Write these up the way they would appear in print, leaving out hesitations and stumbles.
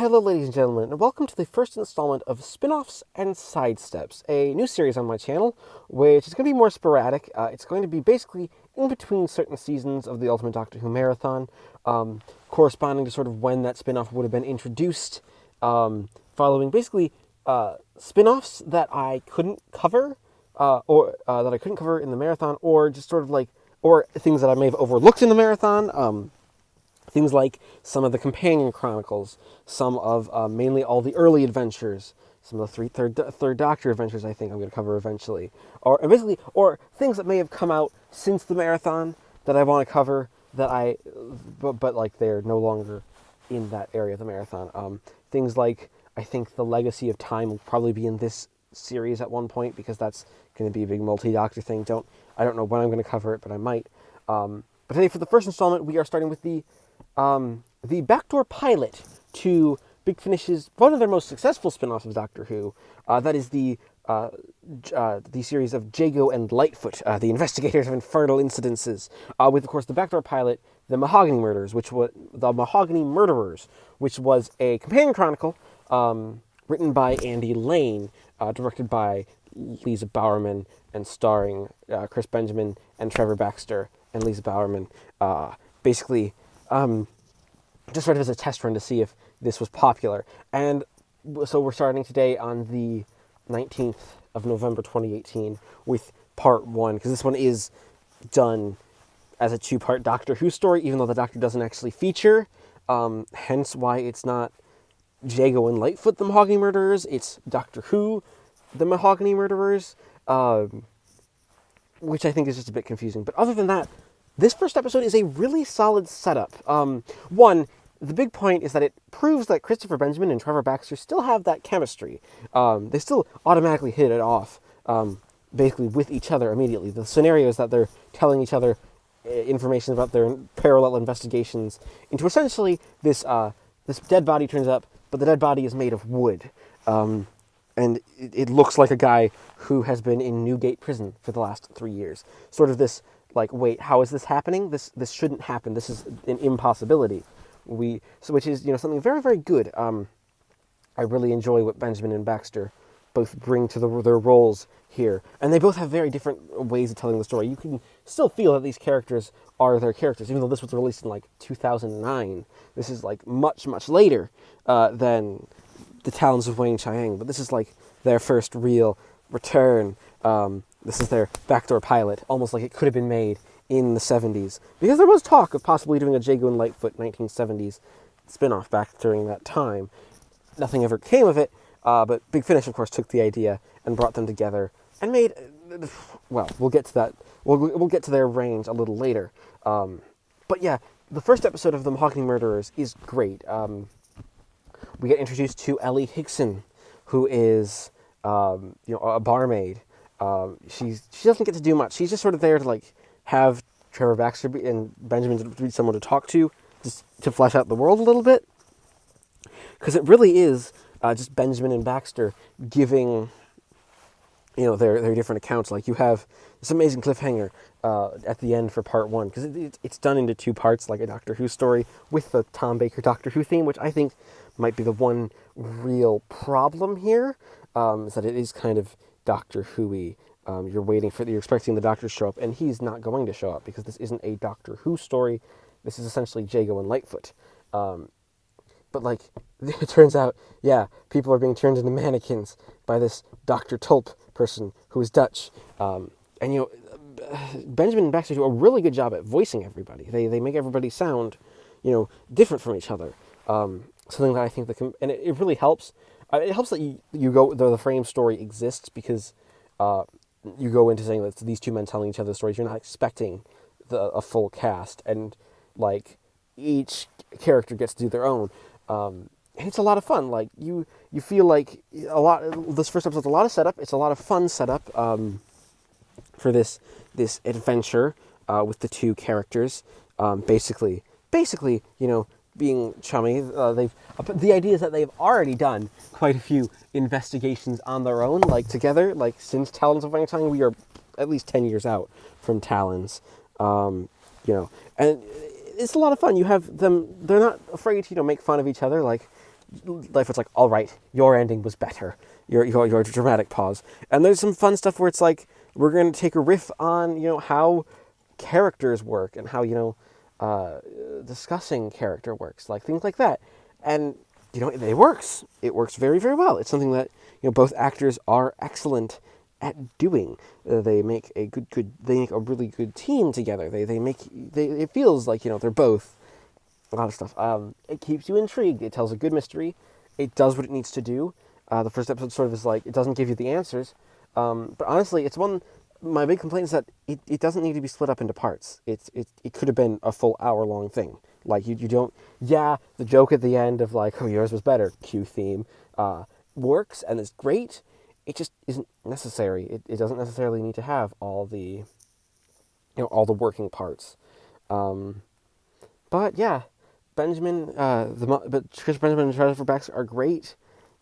Hello, ladies and gentlemen, and welcome to the first installment of Spin-Offs and Sidesteps, a new series on my channel, which is going to be more sporadic. It's going to be basically in between certain seasons of the Ultimate Doctor Who Marathon, corresponding to sort of when that spin-off would have been introduced, following basically spin-offs that I couldn't cover, or that I couldn't cover in the marathon, or just sort of like, or things that I may have overlooked in the marathon. Things like some of the companion chronicles, some of mainly all the early adventures, some of the third Doctor adventures. I think I'm going to cover eventually, or things that may have come out since the marathon that I want to cover but like they're no longer in that area of the marathon. Things like I think the Legacy of Time will probably be in this series at one point because that's going to be a big multi-Doctor thing. I don't know when I'm going to cover it, but I might. But today for the first installment, we are starting with the backdoor pilot to Big Finish's one of their most successful spin-offs of Doctor Who. That is the series of Jago and Litefoot, the Investigators of Infernal Incidences, with of course the backdoor pilot, the Mahogany Murderers, which was a companion chronicle written by Andy Lane, directed by Lisa Bowerman, and starring Chris Benjamin and Trevor Baxter and Lisa Bowerman. Basically, just sort of as a test run to see if this was popular. And so we're starting today on the 19th of November 2018 with part 1, because this one is done as a 2-part Doctor Who story, even though the Doctor doesn't actually feature. Hence why it's not Jago and Litefoot, the Mahogany Murderers. It's Doctor Who, the Mahogany Murderers, which I think is just a bit confusing. But other than that, this first episode is a really solid setup. One, the big point is that it proves that Christopher Benjamin and Trevor Baxter still have that chemistry. They still automatically hit it off, basically with each other immediately. The scenario is that they're telling each other information about their parallel investigations into essentially this dead body turns up, but the dead body is made of wood. And it looks like a guy who has been in Newgate prison for the last 3 years. Sort of this, like, wait, how is this happening? This shouldn't happen. This is an impossibility. Which is, something very, very good. I really enjoy what Benjamin and Baxter both bring to their roles here. And they both have very different ways of telling the story. You can still feel that these characters are their characters, even though this was released in, like, 2009. This is, like, much, much later than the Talons of Wayne Chiang. But this is, like, their first real return. This is their backdoor pilot, almost like it could have been made in the 70s. Because there was talk of possibly doing a Jago and Litefoot 1970s spin-off back during that time. Nothing ever came of it, but Big Finish, of course, took the idea and brought them together and made... Well, we'll get to that. We'll get to their range a little later. But yeah, the first episode of The Mahogany Murderers is great. We get introduced to Ellie Hickson, who is, a barmaid. She doesn't get to do much. She's just sort of there to, like, have Trevor Baxter and Benjamin to be someone to talk to, just to flesh out the world a little bit. Because it really is just Benjamin and Baxter giving, their different accounts. Like, you have this amazing cliffhanger at the end for part 1, because it's done into 2 parts, like a Doctor Who story, with the Tom Baker Doctor Who theme, which I think might be the one real problem here, is that it is kind of Doctor Who-y. You're expecting the Doctor to show up, and he's not going to show up, because this isn't a Doctor Who story. This is essentially Jago and Litefoot. But, like, it turns out, people are being turned into mannequins by this Dr. Tulp person who is Dutch. Benjamin and Baxter do a really good job at voicing everybody. They make everybody sound, different from each other. Something that I think and it really helps. It helps that you go, the frame story exists, because you go into saying that it's these 2 men telling each other stories. You're not expecting a full cast, and, like, each character gets to do their own. And it's a lot of fun. Like, you feel like this first episode's a lot of setup. It's a lot of fun setup for this adventure with the 2 characters. Basically, being chummy. The idea is that they've already done quite a few investigations on their own, like together. Like, since Talons of Wayne Chiang, we are at least 10 years out from Talons. And it's a lot of fun. You have them; they're not afraid to make fun of each other. Like, Litefoot's like, all right, your ending was better. Your dramatic pause. And there's some fun stuff where it's like, we're going to take a riff on, how characters work and how, discussing character works, like things like that. And, it works. It works very, very well. It's something that, both actors are excellent at doing. They make they make a really good team together. It feels like, they're both a lot of stuff. It keeps you intrigued. It tells a good mystery. It does what it needs to do. The first episode sort of is like, it doesn't give you the answers. But honestly, it's one. My big complaint is that it doesn't need to be split up into parts. It could have been a full hour-long thing. Like, you don't... Yeah, the joke at the end of, like, oh, yours was better, cue theme, works, and it's great. It just isn't necessary. It doesn't necessarily need to have all the, working parts. But, yeah, but Chris Benjamin and Trevor Backs are great.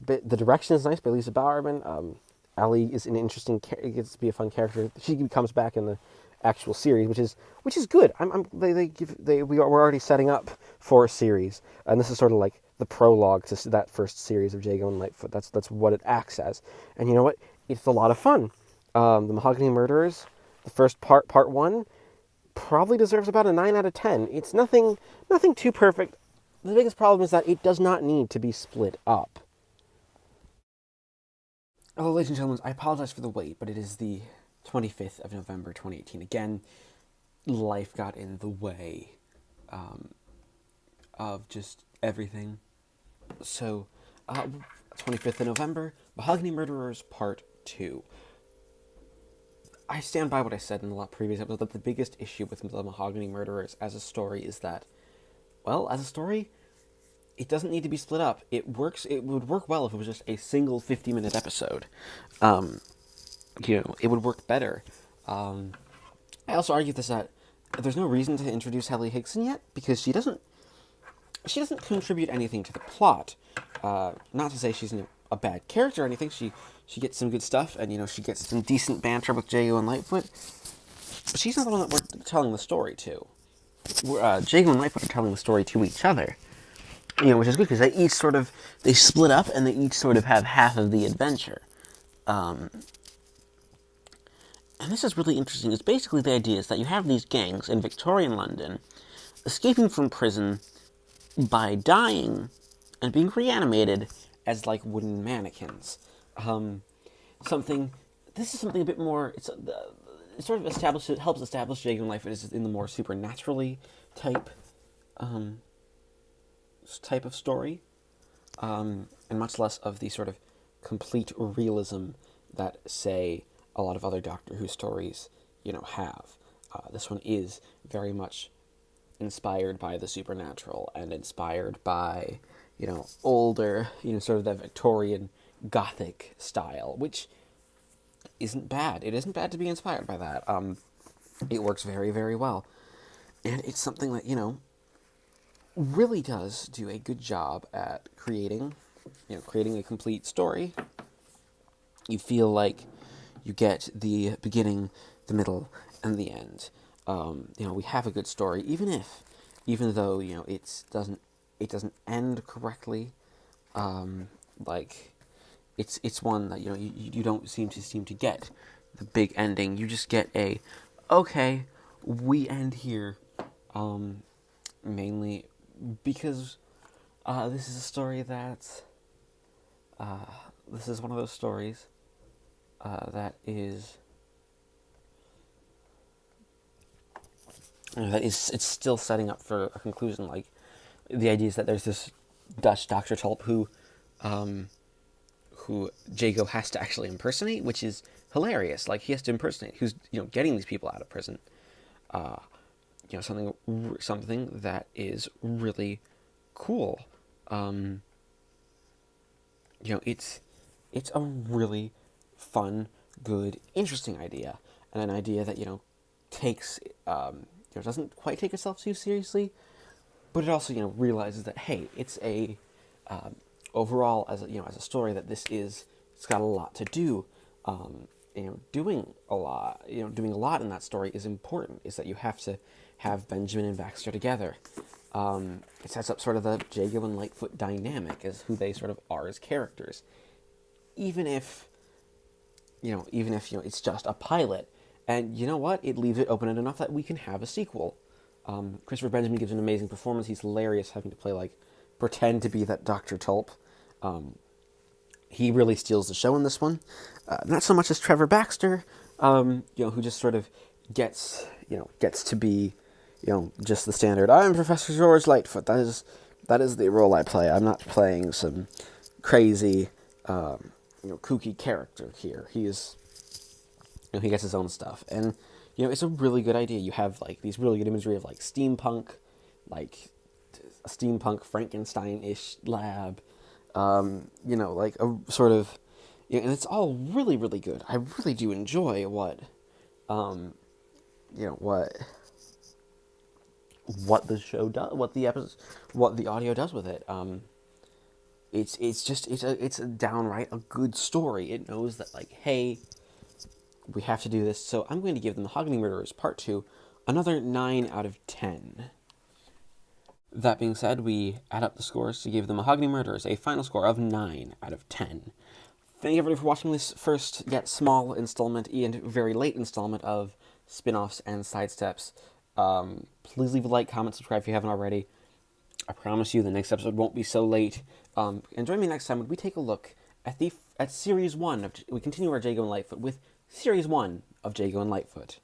The direction is nice by Lisa Bowerman. Ellie is an interesting. It gets to be a fun character. She comes back in the actual series, which is good. We're already setting up for a series, and this is sort of like the prologue to that first series of Jago and Litefoot. That's what it acts as, and you know what? It's a lot of fun. The Mahogany Murderers, the first part 1, probably deserves about a 9 out of 10. It's nothing too perfect. The biggest problem is that it does not need to be split up. Hello, ladies and gentlemen, I apologize for the wait, but it is the 25th of November, 2018. Again, life got in the way of just everything. So, 25th of November, Mahogany Murderers Part 2. I stand by what I said in the previous episode, that the biggest issue with the Mahogany Murderers as a story is that, well, as a story, it doesn't need to be split up. It would work well if it was just a single 50-minute episode. It would work better. I also argue this, that there's no reason to introduce Helly Hickson yet, because she doesn't contribute anything to the plot. Not to say she's a bad character or anything. She gets some good stuff, and she gets some decent banter with Jago and Litefoot. But she's not the one that we're telling the story to. Jago and Litefoot are telling the story to each other. Which is good, because they split up, and they each sort of have half of the adventure. And this is really interesting. It's basically the idea is that you have these gangs in Victorian London escaping from prison by dying and being reanimated as, like, wooden mannequins. This is something a bit more... It sort of helps establish Jago and Litefoot is in the more supernaturally type of story, and much less of the sort of complete realism that, say, a lot of other Doctor Who stories, have. This one is very much inspired by the supernatural and inspired by, older, sort of that Victorian Gothic style, which isn't bad. It isn't bad to be inspired by that. It works very, very well. And it's something that, really does do a good job at creating a complete story. You feel like you get the beginning, the middle, and the end. We have a good story, even though it doesn't end correctly. It's one that you don't seem to get the big ending. You just get okay, we end here. Mainly because this is a story that this is one of those stories that is it's still setting up for a conclusion. Like, the idea is that there's this Dutch Dr. Tulp who Jago has to actually impersonate, which is hilarious. Like, he has to impersonate who's getting these people out of prison. Something that is really cool. It's a really fun, good, interesting idea, and an idea that takes doesn't quite take itself too seriously, but it also realizes that, hey, it's a overall as a story that it's got a lot to do. Doing a lot in that story is important. Is that you have to have Benjamin and Baxter together. It sets up sort of the Jago and Litefoot dynamic as who they sort of are as characters, even if it's just a pilot. And you know what? It leaves it open enough that we can have a sequel. Christopher Benjamin gives an amazing performance. He's hilarious, having to play pretend to be that Dr. Tulp. He really steals the show in this one. Not so much as Trevor Baxter, who just sort of gets to be, just the standard. I'm Professor George Litefoot. That is the role I play. I'm not playing some crazy, kooky character here. He is, he gets his own stuff, and it's a really good idea. You have these really good imagery of steampunk, a steampunk Frankenstein-ish lab. A sort of, and it's all really, really good. I really do enjoy what the show does, what the audio does with it. It's a downright a good story. It knows that hey, we have to do this. So I'm going to give the Mahogany Murderers Part 2 another 9 out of 10. That being said, we add up the scores to give the Mahogany Murderers a final score of 9 out of 10. Thank you everybody for watching this first yet small installment and very late installment of spin-offs and sidesteps. Please leave a like, comment, subscribe if you haven't already. I promise you the next episode won't be so late. And join me next time when we take a look at Series 1 we continue our Jago and Litefoot with Series 1 of Jago and Litefoot.